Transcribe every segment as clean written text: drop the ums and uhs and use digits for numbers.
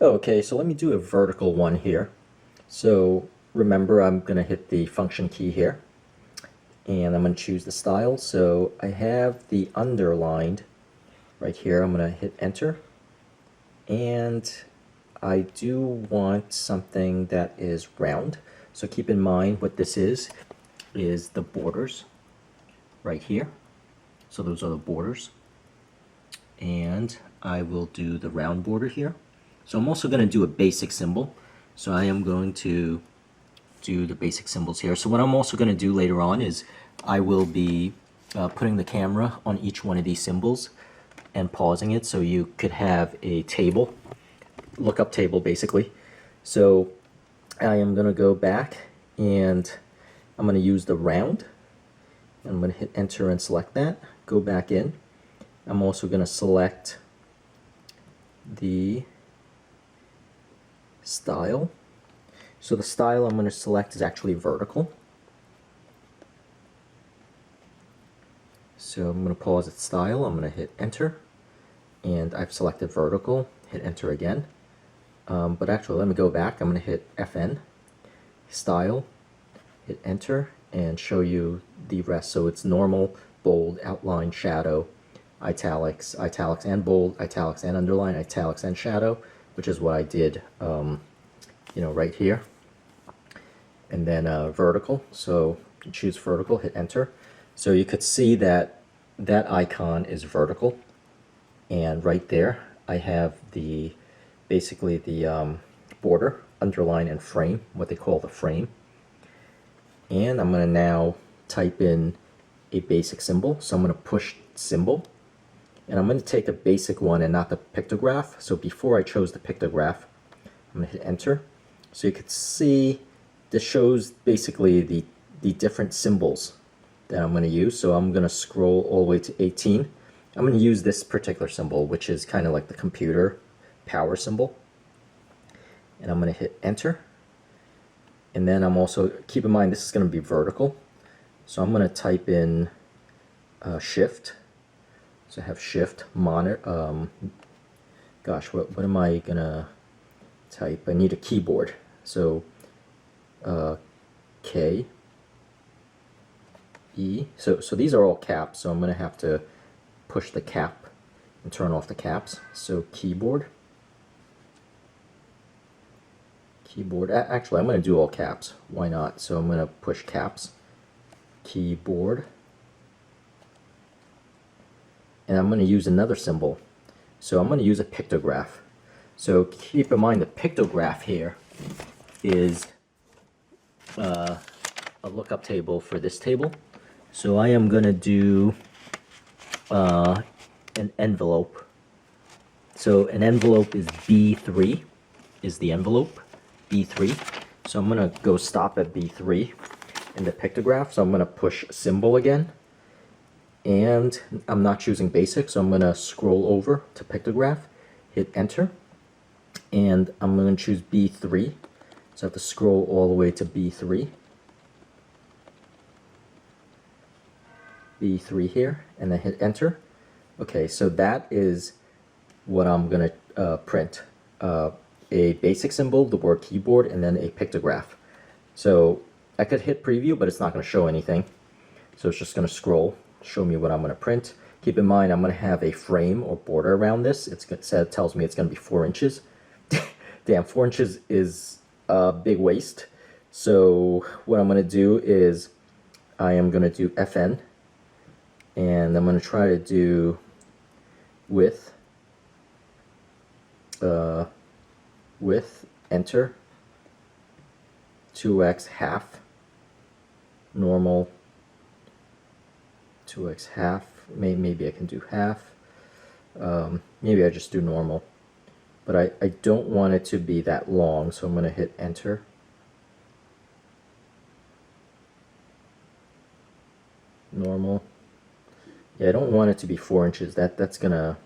Okay, so let me do a vertical one here. So remember, I'm going to hit the function key here, and I'm going to choose the style. So I have the underlined right here. I'm going to hit enter, and I do want something that is round. So keep in mind what this is the borders right here. So those are the borders. And I will do the round border here. So I'm also going to do a basic symbol. So I am going to do the basic symbols here. So what I'm also going to do later on is I will be putting the camera on each one of these symbols and pausing it so you could have a table, lookup table basically. So I am going to go back and I'm going to use the round. I'm going to hit enter and select that, go back in. I'm also going to select the style. So the style I'm going to select is actually vertical. So I'm going to pause at style, I'm going to hit enter, and I've selected vertical, hit enter again. But actually let me go back, I'm going to hit FN, style, hit enter, and show you the rest. So it's normal, bold, outline, shadow, italics, italics and bold, italics and underline, italics and shadow, which is what I did right here. And then vertical, so you choose vertical, hit enter. So you could see that that icon is vertical, and right there I have basically the border, underline, and frame, what they call the frame. And I'm going to now type in a basic symbol. So I'm going to push symbol, and I'm going to take the basic one and not the pictograph. So before I chose the pictograph, I'm going to hit enter. So you can see this shows basically the different symbols that I'm going to use. So I'm going to scroll all the way to 18. I'm going to use this particular symbol, which is kind of like the computer power symbol. And I'm going to hit enter. And then I'm also, keep in mind this is going to be vertical. So I'm going to type in shift. So I have shift, monitor, gosh, what am I going to type? I need a keyboard. So K, E. So these are all caps, so I'm going to have to push the cap and turn off the caps. So keyboard. Actually, I'm going to do all caps. Why not? So I'm going to push caps. Keyboard. And I'm going to use another symbol. So I'm going to use a pictograph. So keep in mind the pictograph here is a lookup table for this table. So I am going to do an envelope. So an envelope is B3, is the envelope, B3. So I'm going to go stop at B3 in the pictograph. So I'm going to push symbol again. And I'm not choosing basic, so I'm going to scroll over to pictograph, hit enter, and I'm going to choose B3. So I have to scroll all the way to B3. B3 here, and then hit enter. Okay, so that is what I'm going to print. A basic symbol, the word keyboard, and then a pictograph. So I could hit preview, but it's not going to show anything. So it's just going to scroll, show me what I'm going to print. Keep in mind, I'm going to have a frame or border around this. It tells me it's going to be 4 inches. Damn, 4 inches is a big waist. So what I'm going to do is I am going to do FN, and I'm going to try to do width, enter, 2x half, normal, 2x half, maybe I can do half, maybe I just do normal, but I don't want it to be that long, so I'm going to hit enter. Normal. Yeah, I don't want it to be 4 inches, that's gonna,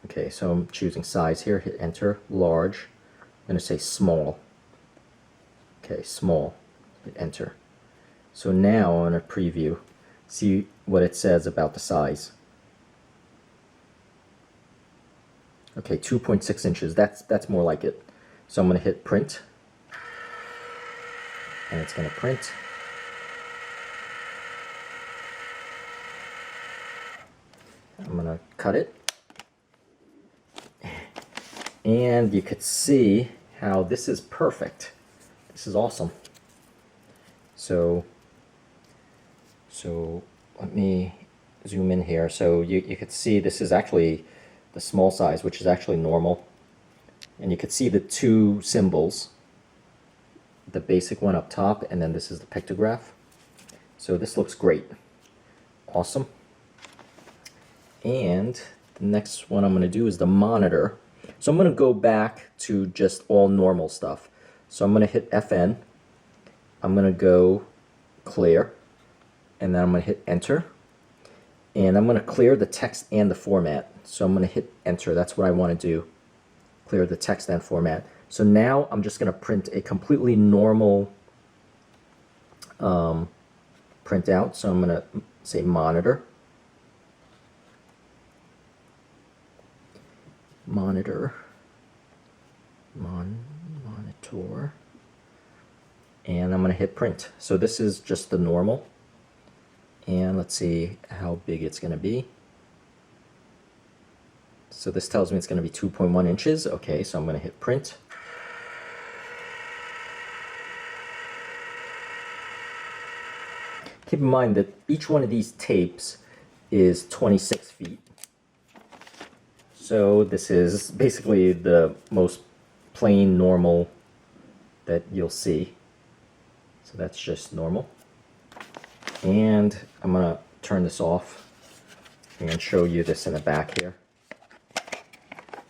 okay, so I'm choosing size here, hit enter, large, I'm going to say small, okay, small, hit enter. So now on a preview, see what it says about the size. Okay, 2.6 inches. That's more like it. So I'm going to hit print, and it's going to print. I'm going to cut it. And you could see how this is perfect. This is awesome. So let me zoom in here. So you could see this is actually the small size, which is actually normal. And you could see the two symbols, the basic one up top, and then this is the pictograph. So this looks great. Awesome. And the next one I'm going to do is the monitor. So I'm going to go back to just all normal stuff. So I'm going to hit FN. I'm going to go clear. And then I'm going to hit enter. And I'm going to clear the text and the format. So I'm going to hit enter. That's what I want to do. Clear the text and format. So now I'm just going to print a completely normal printout. So I'm going to say monitor. Monitor. Monitor. And I'm going to hit print. So this is just the normal. And let's see how big it's going to be. So this tells me it's going to be 2.1 inches. Okay, so I'm going to hit print. Keep in mind that each one of these tapes is 26 feet. So this is basically the most plain normal that you'll see. So that's just normal. And I'm going to turn this off and show you this in the back here.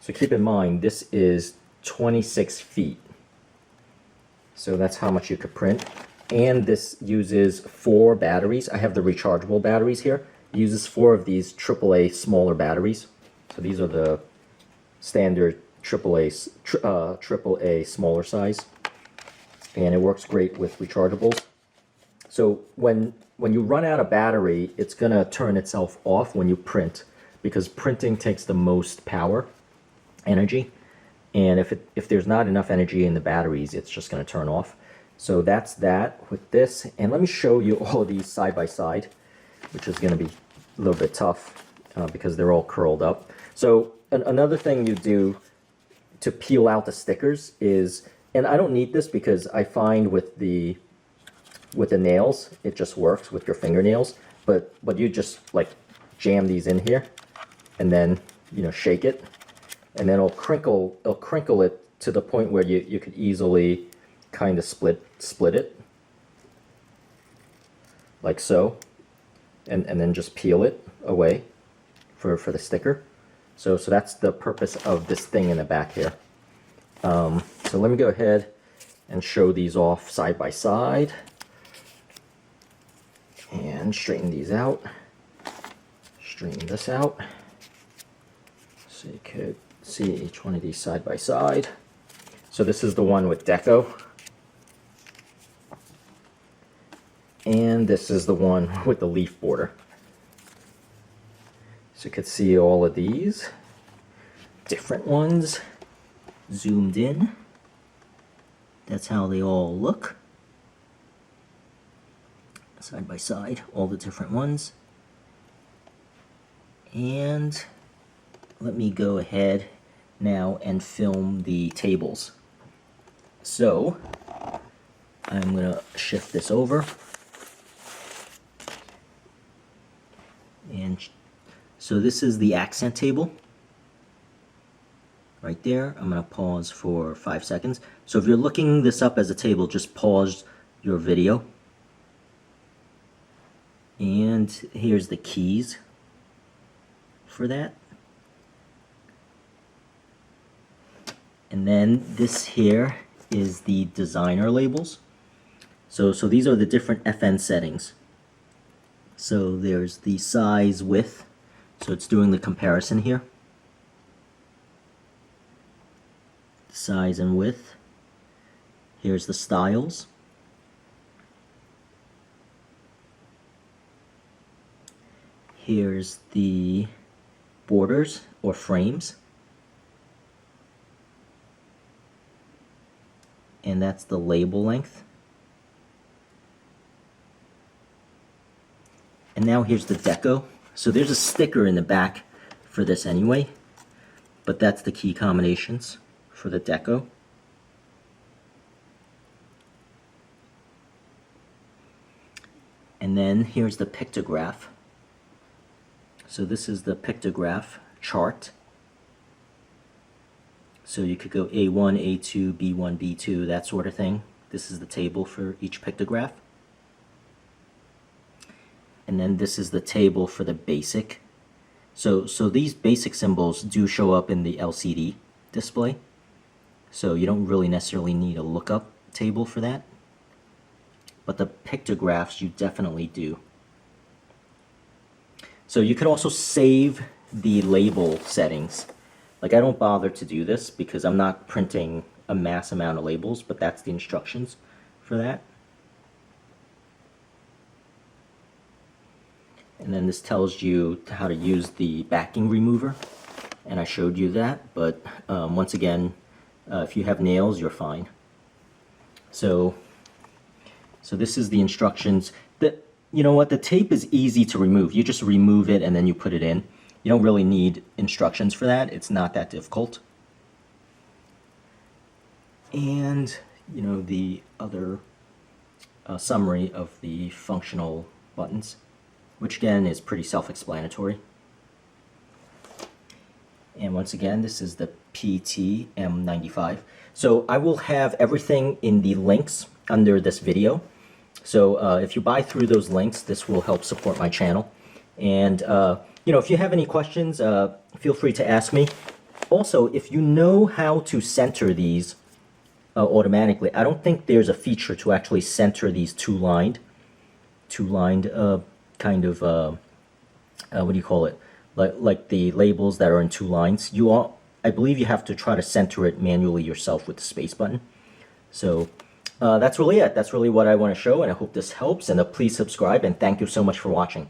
So keep in mind, this is 26 feet. So that's how much you could print. And this uses 4 batteries. I have the rechargeable batteries here. It uses 4 of these AAA smaller batteries. So these are the standard AAA smaller size. And it works great with rechargeables. So when you run out of battery, it's going to turn itself off when you print, because printing takes the most power, energy. And if there's not enough energy in the batteries, it's just going to turn off. So that's that with this. And let me show you all of these side by side, which is going to be a little bit tough because they're all curled up. So another thing you do to peel out the stickers is, and I don't need this because I find with the nails, it just works with your fingernails, but you just like jam these in here and then, you know, shake it, and then it'll crinkle it to the point where you could easily kind of split it like so, and then just peel it away for the sticker. So that's the purpose of this thing in the back here. So let me go ahead and show these off side by side and straighten these out. Straighten this out so you could see each one of these side by side. So this is the one with deco, and this is the one with the leaf border. So you could see all of these different ones zoomed in. That's how they all look side by side, all the different ones. And let me go ahead now and film the tables. So I'm going to shift this over, and so this is the accent table right there. I'm going to pause for 5 seconds. So if you're looking this up as a table, just pause your video. And here's the keys for that. And then this here is the designer labels. So these are the different FN settings. So there's the size, width. So it's doing the comparison here. Size and width. Here's the styles. Here's the borders or frames. and that's the label length. And now here's the deco. So there's a sticker in the back for this anyway, but that's the key combinations for the deco. And then here's the pictograph. So this is the pictograph chart. So you could go A1, A2, B1, B2, that sort of thing. This is the table for each pictograph. And then this is the table for the basic. So these basic symbols do show up in the LCD display. So you don't really necessarily need a lookup table for that. But the pictographs you definitely do. So you could also save the label settings. Like, I don't bother to do this because I'm not printing a mass amount of labels, but that's the instructions for that. And then this tells you how to use the backing remover, and I showed you that, but once again, if you have nails, you're fine. So this is the instructions. You know what, the tape is easy to remove. You just remove it and then you put it in. You don't really need instructions for that. It's not that difficult. And you know, the other summary of the functional buttons, which again is pretty self-explanatory. And once again, this is the PT M95. So I will have everything in the links under this video. So if you buy through those links, this will help support my channel. And you know, if you have any questions, feel free to ask me. Also, if you know how to center these automatically, I don't think there's a feature to actually center these two-lined kind of what do you call it? Like the labels that are in two lines. I believe you have to try to center it manually yourself with the space button. So that's really it. That's really what I want to show, and I hope this helps. And please subscribe, and thank you so much for watching.